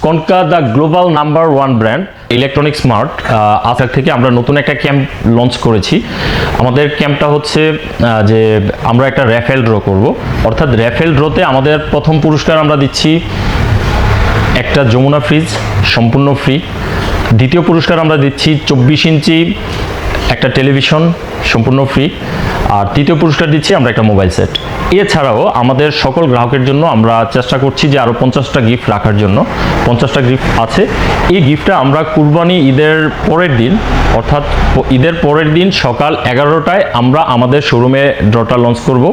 Concha the global number 1 brand electronic smart আজকে থেকে আমরা নতুন একটা ক্যাম্প লঞ্চ করেছি। আমাদের ক্যাম্পটা হচ্ছে যে আমরা একটা র্যাফেল ড্র করব, অর্থাৎ র্যাফেল ড্রতে আমাদের প্রথম পুরস্কার আমরা দিচ্ছি একটা যমুনা ফ্রিজ সম্পূর্ণ ফ্রি। দ্বিতীয় পুরস্কার আমরা দিচ্ছি 24 ইঞ্চি একটা টেলিভিশন সম্পূর্ণ ফ্রি। আর তৃতীয় পুরস্কার দিচ্ছি আমরা একটা মোবাইল সেট। এছাড়াও আমাদের সকল গ্রাহকের জন্য আমরা চেষ্টা করছি যে আরও 50টা গিফট রাখার জন্য। 50টা গিফট আছে। এই গিফটটা আমরা কুরবানি ঈদের পরের দিন, অর্থাৎ ঈদের পরের দিন সকাল 11টায় আমরা আমাদের শোরুমে ড্রটা লঞ্চ করব।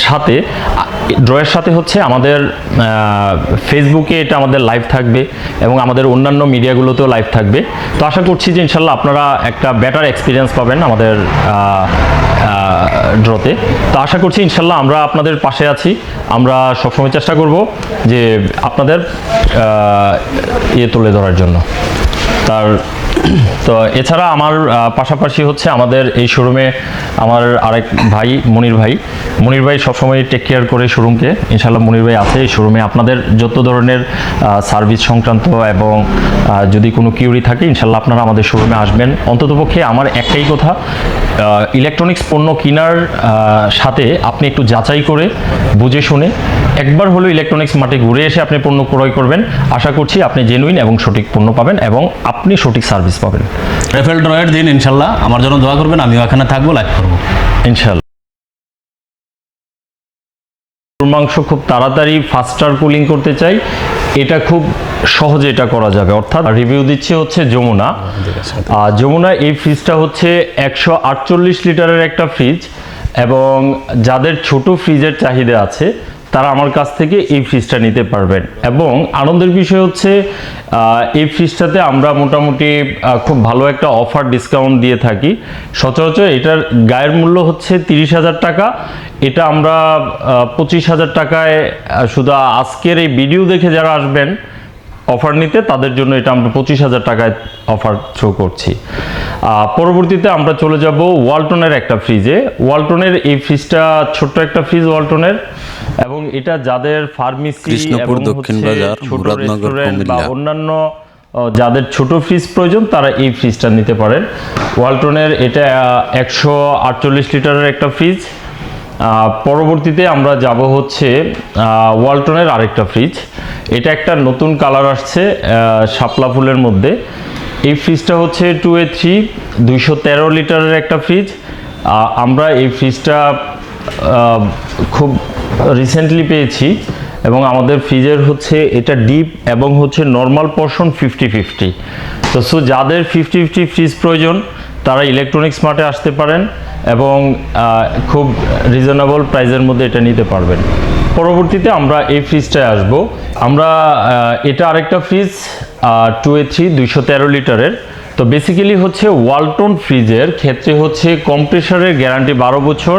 সাথে ড্রয়ের সাথে হচ্ছে আমাদের ফেসবুকে এটা আমাদের লাইভ থাকবে এবং আমাদের অন্যান্য মিডিয়াগুলোতেও লাইভ থাকবে। তো আশা করছি যে ইনশাল্লাহ আপনারা একটা বেটার এক্সপিরিয়েন্স পাবেন আমাদের ড্রতে। তো আশা করছি ইনশাল্লাহ আমরা আপনাদের পাশে আছি। আমরা সবসময় চেষ্টা করব যে আপনাদের তুলে ধরার জন্য। তো এছাড়া আমার পাশাপাশি হচ্ছে আমাদের এই শোরুমে আমার আরেক ভাই মনির ভাই সবসময় টেক কেয়ার করে শোরুমকে। ইনশাল্লাহ মনির ভাই আছে এই শোরুমে। আপনাদের যত ধরনের সার্ভিস সংক্রান্ত এবং যদি কোনো কিউরি থাকে ইনশাল্লাহ আপনারা আমাদের শোরুমে আসবেন। অন্ততপক্ষে আমার একটাই কথা, ইলেকট্রনিক্স পণ্য কেনার সাথে আপনি একটু যাচাই করে বুঝে শুনে একবার হলো ইলেকট্রনিক্স মাঠে ঘুরে এসে আপনি পণ্য ক্রয় করবেন। আশা করছি আপনি জেনুইন এবং সঠিক পণ্য পাবেন এবং আপনি সঠিক সার্ভিস পাবেন। রেফেল ড্রয়ের দিন ইনশাল্লাহ আমার জন্য দোয়া করবেন, আমিও এখানে থাকবো, লাইভ করবো ইনশাল্লাহ। মাংস খুব তাড়াতাড়ি ফাস্টার কুলিং করতে চাই, এটা খুব সহজে এটা করা যাবে। অর্থাৎ রিভিউ দিচ্ছে হচ্ছে যমুনা। এই ফ্রিজটা হচ্ছে 148 লিটারের একটা ফ্রিজ এবং যাদের ছোট ফ্রিজের চাহিদা আছে তারা আমার কাছ থেকে এই ফ্রিজটা নিতে পারবেন। এবং আনন্দের বিষয় হচ্ছে এই ফ্রিজটাতে আমরা মোটামুটি খুব ভালো একটা অফার ডিসকাউন্ট দিয়ে থাকি। সচরাচর এটার গায়ের মূল্য হচ্ছে 30,000 টাকা, এটা আমরা 25,000 টাকায় শুধু আজকের এই ভিডিও দেখে যারা আসবেন অফার নিতে তাদের জন্য এটা আমরা 25,000 টাকায় অফার থ্রো করছি। পরবর্তীতে আমরা চলে যাব ওয়ালটনের একটা ফ্রিজে। ওয়ালটনের এই ফ্রিজটা ছোট্ট একটা ফ্রিজ ওয়ালটনের, এবং এটা যাদের ফার্মেসি এবং ছোট রেস্টুরেন্ট বা অন্যান্য যাদের ছোট ফ্রিজ প্রয়োজন তারা এই ফ্রিজটা নিতে পারেন। ওয়ালটনের এটা 148 লিটারের একটা ফ্রিজ। পরবর্তীতে আমরা যাব হচ্ছে ওয়ালটনের আরেকটা ফ্রিজ। এটা একটা নতুন কালার আসছে শাপলা ফুলের মধ্যে। এই ফ্রিজটা হচ্ছে 2A3 213 লিটারের একটা ফ্রিজ। আমরা এই ফ্রিজটা খুব রিসেন্টলি পেয়েছি এবং আমাদের ফ্রিজের হচ্ছে এটা ডিপ এবং হচ্ছে নর্মাল পোর্শন 50-50। তো যাদের 50-50 ফ্রিজ প্রয়োজন তারা ইলেকট্রনিক স্মার্টে আসতে পারেন এবং খুব রিজনেবল প্রাইসের মধ্যে এটা নিতে পারবেন। পরবর্তীতে আমরা এই ফ্রিজটায় আসব। আমরা এটা আরেকটা ফ্রিজ 2A3 213 লিটারের। তো বেসিক্যালি হচ্ছে ওয়ালটন ফ্রিজের ক্ষেত্রে হচ্ছে কম্প্রেসারের গ্যারান্টি 12 বছর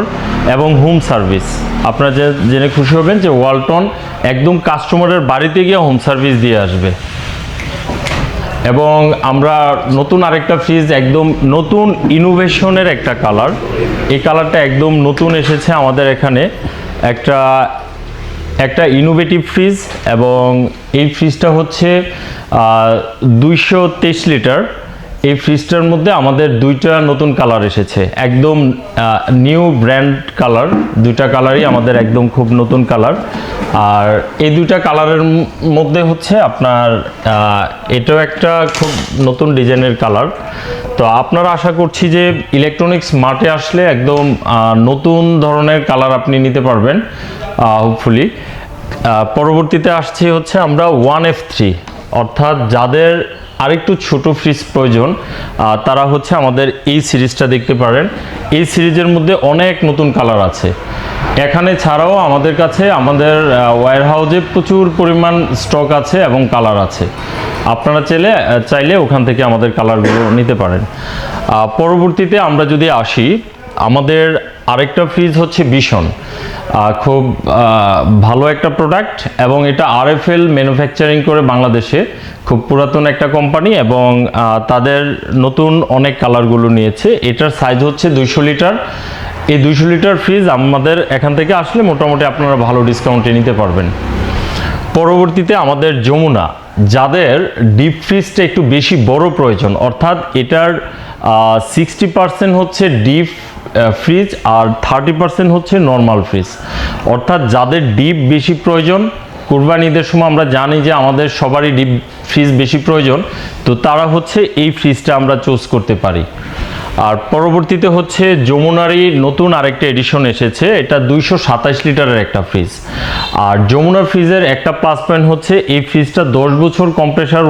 এবং হোম সার্ভিস। আপনারা জেনে খুশি হবেন যে ওয়ালটন একদম কাস্টমারের বাড়িতে গিয়ে হোম সার্ভিস দিয়ে আসবে। এবং আমরা নতুন আরেকটা ফ্রিজ, একদম নতুন ইনোভেশনের একটা কালার, এই কালারটা একদম নতুন এসেছে আমাদের এখানে, একটা ইনোভেটিভ ফ্রিজ। এবং এই ফ্রিজটা হচ্ছে 223 লিটার। এই ফ্রিজটার মধ্যে আমাদের দুইটা নতুন কালার এসেছে, একদম নিউ ব্র্যান্ড কালার। দুইটা কালারই আমাদের একদম খুব নতুন কালার। আর এই দুইটা কালারের মধ্যে হচ্ছে আপনার এটাও একটা খুব নতুন ডিজাইনের কালার। তো আপনারা আশা করছি যে ইলেকট্রনিক্স মার্টে আসলে একদম নতুন ধরনের কালার আপনি নিতে পারবেন হোপফুলি। পরবর্তীতে আসছে হচ্ছে আমরা 1F3, অর্থাৎ যাদের আরেকটু ছোট ফ্রিজ প্রয়োজন তারা হচ্ছে আমাদের এই সিরিজটা দেখতে পারেন। এই সিরিজের মধ্যে অনেক নতুন কালার আছে এখানে। ছাড়াও আমাদের কাছে আমাদের ওয়্যারহাউসে প্রচুর পরিমাণ স্টক আছে এবং কালার আছে। আপনারা চাইলে ওখান থেকে আমাদের কালারগুলো নিতে পারেন। পরবর্তীতে আমরা যদি আসি, আমাদের আরেকটা ফ্রিজ হচ্ছে ভিশন। খুব ভালো একটা প্রোডাক্ট এবং এটা RFL ম্যানুফ্যাকচারিং করে বাংলাদেশে, খুব পুরাতন একটা কোম্পানি এবং তাদের নতুন অনেক কালারগুলো নিয়েছে। এটার সাইজ হচ্ছে 200 লিটার। এই 200 লিটার ফ্রিজ আমাদের এখান থেকে আসলে মোটামুটি আপনারা ভালো ডিসকাউন্টে নিতে পারবেন। পরবর্তীতে আমাদের যমুনা, যাদের ডিপ ফ্রিজটা একটু বেশি বড় প্রয়োজন, অর্থাৎ এটার 60% হচ্ছে ডিপ ফ্রিজ আর 30% হচ্ছে নর্মাল ফ্রিজ। অর্থাৎ যাদের ডিপ বেশি প্রয়োজন, কুরবানি ঈদের সময় আমরা জানি যে আমাদের সবারই ডিপ ফ্রিজ বেশি প্রয়োজন, তো তারা হচ্ছে এই ফ্রিজটা আমরা চুজ করতে পারি। আর পরবর্তীতে হচ্ছে যমুনারই নতুন আরেকটা এডিশন এসেছে, এটা 227 লিটারের একটা ফ্রিজ। আর যমুনা ফ্রিজের একটা প্লাস পয়েন্ট হচ্ছে এই ফ্রিজটা 10 বছর কম্প্রেসার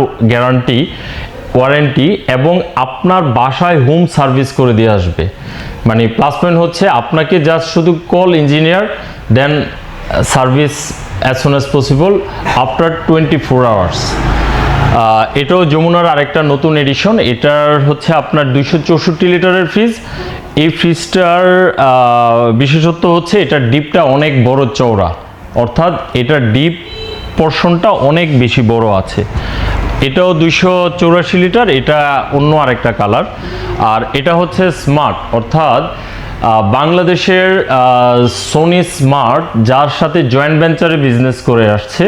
ওয়ারেন্টি এবং আপনার বাসায় হোম সার্ভিস করে দিয়ে আসবে। মানে প্লাস পয়েন্ট হচ্ছে আপনাকে জাস্ট শুধু call engineer, then service as soon as possible after 24 hours. এটাও যমুনার আরেকটা নতুন এডিশন, এটার হচ্ছে আপনার 264 লিটারের ফ্রিজ। এই ফ্রিজটার বিশেষত্ব হচ্ছে এটার ডিপটা অনেক বড় চওড়া, অর্থাৎ এটার ডিপ পোর্শনটা অনেক বেশি বড় আছে। এটাও 284 লিটার, এটা অন্য আরেকটা কালার। আর এটা হচ্ছে স্মার্ট, অর্থাৎ বাংলাদেশের সোনি স্মার্ট, যার সাথে জয়েন্ট ভেঞ্চারে বিজনেস করে আসছে।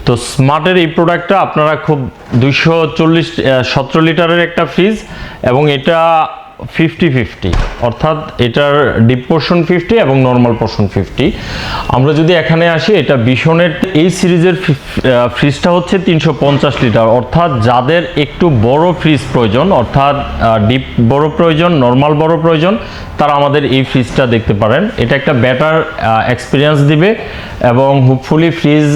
তো স্মার্টের এই প্রোডাক্টটা আপনারা খুব 217 লিটারের একটা ফ্রিজ, এবং এটা 50-50, অর্থাৎ এটার ডিপ পোর্শন 50 এবং নর্মাল পোর্শন 50। আমরা যদি এখানে আসি, এটা বিশনের এই সিরিজের ফ্রিজটা হচ্ছে 350 লিটার, অর্থাৎ যাদের একটু বড় ফ্রিজ প্রয়োজন, অর্থাৎ ডিপ বড় প্রয়োজন, নর্মাল বড় প্রয়োজন, তারা আমাদের এই ফ্রিজটা দেখতে পারেন। এটা একটা বেটার এক্সপিরিয়েন্স দিবে এবং হোপফুলি ফ্রিজ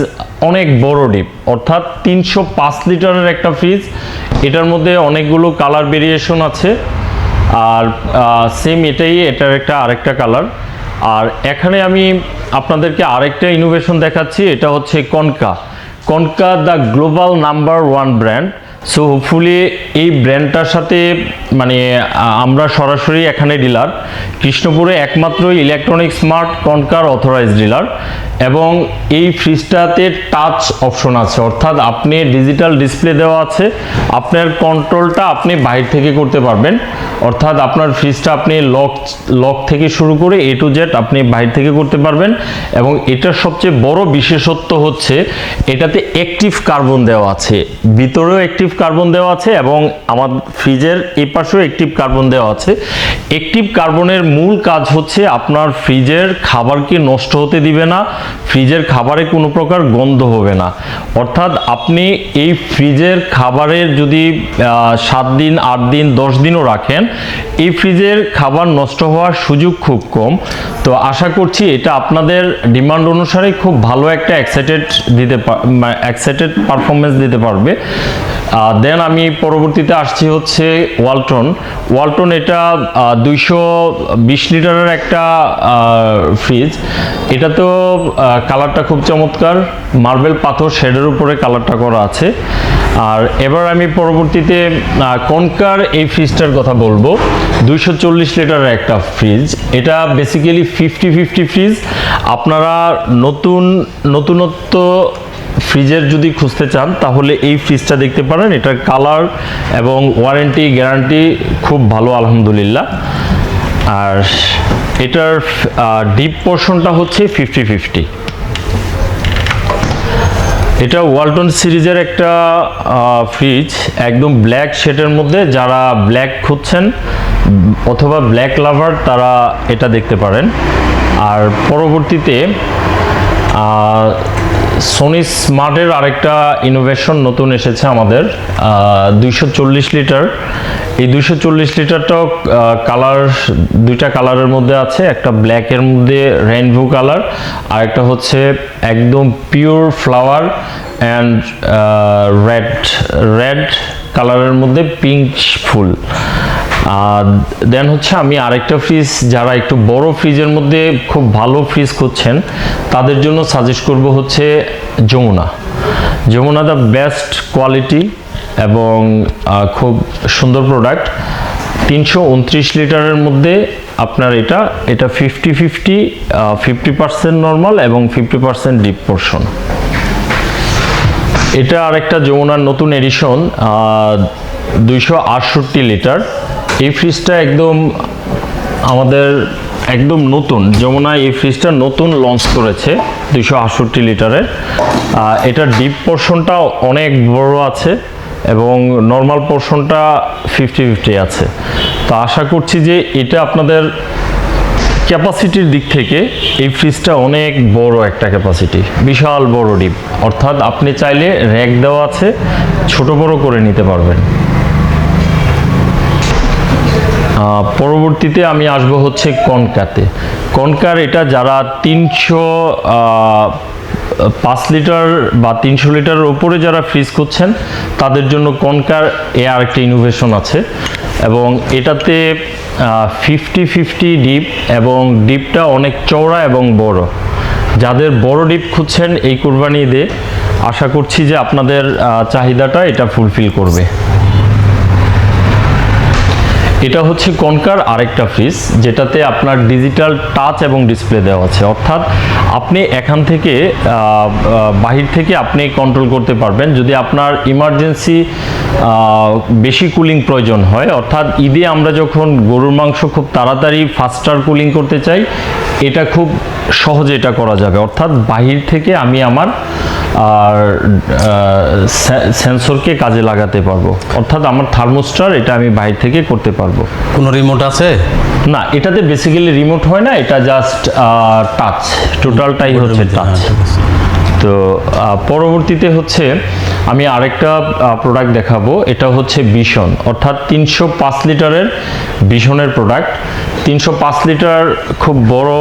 অনেক বড় ডিপ, অর্থাৎ 305 লিটারের একটা ফ্রিজ। এটার মধ্যে অনেকগুলো কালার ভেরিয়েশন আছে, আর সেম এটার আরেকটা কালার। আর এখানে আমি আপনাদেরকে আরেকটা ইনোভেশন দেখাচ্ছি, এটা হচ্ছে concha the global number 1 brand. So hopefully এই ব্র্যান্ডটার সাথে মানে আমরা সরাসরি এখানে ডিলার, কৃষ্ণপুরে একমাত্র ইলেকট্রনিক স্মার্ট কনকার অথরাইজড ডিলার। এবং এই ফ্রিজটাতে টাচ অপশন আছে, অর্থাৎ আপনি ডিজিটাল ডিসপ্লে দেওয়া আছে, আপনার কন্ট্রোলটা আপনি বাইরে থেকে করতে পারবেন। অর্থাৎ আপনার ফ্রিজটা আপনি লক থেকে শুরু করে A to Z আপনি বাইরে থেকে করতে পারবেন। এবং এটার সবচেয়ে বড় বিশেষত্ব হচ্ছে এটাতে অ্যাক্টিভ কার্বন দেওয়া আছে, ভিতরেও অ্যাক্টিভ কার্বন দেওয়া আছে এবং আমার ফ্রিজের এই পাশেও অ্যাক্টিভ কার্বন দেওয়া আছে। অ্যাক্টিভ কার্বনের মূল কাজ হচ্ছে আপনার ফ্রিজের খাবারকে নষ্ট হতে দিবে না, ফ্রিজের খাবারে কোনো প্রকার গন্ধ হবে না। অর্থাৎ আপনি এই ফ্রিজের খাবারের যদি 7 দিন, 8 দিন, 10 দিনও রাখেন, এই ফ্রিজের খাবার নষ্ট হওয়ার সুযোগ খুব কম। তো আশা করছি এটা আপনাদের ডিমান্ড অনুসারে খুব ভালো একটা এক্সাইটেড পারফরমেন্স দিতে পারবে। দেন আমি পরবর্তীতে আসছি হচ্ছে ওয়ালটন। এটা 220 লিটারের একটা ফ্রিজ। এটা তো কালারটা খুব চমৎকার, মার্বেল পাথর শেডের উপরে কালারটা করা আছে। আর এবার আমি পরবর্তীতে কনকার এই ফ্রিজটার কথা বলবো, 240 লিটারের একটা ফ্রিজ। এটা বেসিক্যালি 50-50 ফ্রিজ। আপনারা নতুনত্ব ফ্রিজের যদি খুঁজতে চান তাহলে এই ফ্রিজটা দেখতে পারেন। এটার কালার এবং ওয়ারেন্টি গ্যারান্টি খুব ভালো আলহামদুলিল্লাহ। আর এটার ডিপ পোর্শনটা হচ্ছে 50-50। এটা ওয়ালটন সিরিজের একটা ফ্রিজ, একদম ব্ল্যাক শেডের মধ্যে। যারা ব্ল্যাক খুঁজছেন অথবা ব্ল্যাক লাভার তারা এটা দেখতে পারেন। আর পরবর্তীতে সোনি স্মার্টের আরেকটা ইনোভেশন নতুন এসেছে আমাদের, 240 লিটার। এই 240 লিটারটাও দুইটা কালারের মধ্যে আছে, একটা ব্ল্যাকের মধ্যে রেইনবো কালার, আর একটা হচ্ছে একদম পিওর ফ্লাওয়ার অ্যান্ড রেড কালারের মধ্যে পিঙ্ক ফুল। দেন হচ্ছে আমি আরেকটা ফ্রিজ, যারা একটু বড় ফ্রিজের মধ্যে খুব ভালো ফ্রিজ খুঁজছেন তাদের জন্য সাজেস্ট করব হচ্ছে যমুনা দ্য বেস্ট কোয়ালিটি এবং খুব সুন্দর প্রোডাক্ট। 329 লিটারের মধ্যে আপনার এটা 50-50, 50% নর্মাল এবং 50% ডিপ পোর্শন। এটা আরেকটা যমুনার নতুন এডিশন, 268 লিটার। এই ফ্রিজটা একদম আমাদের একদম নতুন যমুনা এই ফ্রিজটা নতুন লঞ্চ করেছে 268 লিটারের। এটার ডিপ পোর্শনটা অনেক বড় আছে এবং নর্মাল পোর্শনটা 50-50 আছে। তো আশা করছি যে এটা আপনাদের ক্যাপাসিটির দিক থেকে এই ফ্রিজটা অনেক বড় একটা ক্যাপাসিটি, বিশাল বড় ডিপ, অর্থাৎ আপনি চাইলে র্যাক দেওয়া আছে, ছোট বড় করে নিতে পারবেন। পরবর্তীতে আমি আসবো হচ্ছে কনকাতে। কনকার এটা যারা 305 লিটার বা 300 লিটারের উপরে যারা ফ্রিজ করছেন তাদের জন্য কনকার এ আরেকটা ইনোভেশন আছে এবং এটাতে 50-50 ডিপ এবং ডিপটা অনেক চওড়া এবং বড়। যাদের বড় ডিপ খুঁজছেন এই কুরবানি ঈদে আশা করছি যে আপনাদের চাহিদাটা এটা ফুলফিল করবে। এটা হচ্ছে কনকার আরেকটা ফ্রিজ যেটাতে আপনার ডিজিটাল টাচ এবং ডিসপ্লে দেওয়া আছে, অর্থাৎ আপনি এখান থেকে বাহির থেকে আপনি কন্ট্রোল করতে পারবেন যদি আপনার ইমার্জেন্সি বেশি কুলিং প্রয়োজন হয়। অর্থাৎ ঈদে আমরা যখন গরুর মাংস খুব তাড়াতাড়ি ফাস্টার কুলিং করতে চাই, এটা খুব সহজে এটা করা যাবে। অর্থাৎ বাহির থেকে আমি আমার সেন্সরকে কাজে লাগাতে পারবো, অর্থাৎ আমার থার্মোস্টার এটা আমি বাইরে থেকে করতে পারবো। কোনো রিমোট আছে? না, এটাতে বেসিক্যালি রিমোট হয় না, এটা জাস্ট টাচ, টোটালটাই হচ্ছে টাচ। তো পরবর্তীতে হচ্ছে আমি আরেকটা প্রোডাক্ট দেখাবো, এটা হচ্ছে বিশন, অর্থাৎ 305 লিটারের বিশনের প্রোডাক্ট। 305 লিটার খুব বড়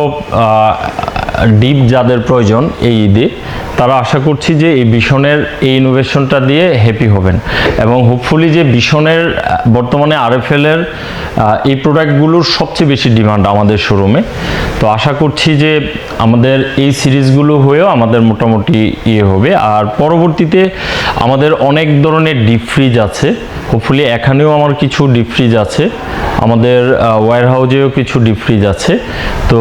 ডিপ যাদের প্রয়োজন এই ঈদে, তারা আশা করছি যে এই বিশনের এই ইনোভেশনটা দিয়ে হ্যাপি হবেন এবং হোপফুলি যে বিশনের বর্তমানে RFL এর এই প্রোডাক্টগুলোর সবচেয়ে বেশি ডিমান্ড আমাদের শোরুমে। তো আশা করছি যে আমাদের এই সিরিজগুলো হয়েও আমাদের মোটামুটি ইয়ে হবে। আর পরবর্তীতে আমাদের অনেক ধরনের ডিপ ফ্রিজ আছে, হোপফুলি এখানেও আমার কিছু ডিপ ফ্রিজ আছে, আমাদের ওয়্যার হাউজেও কিছু ডিপ ফ্রিজ আছে। তো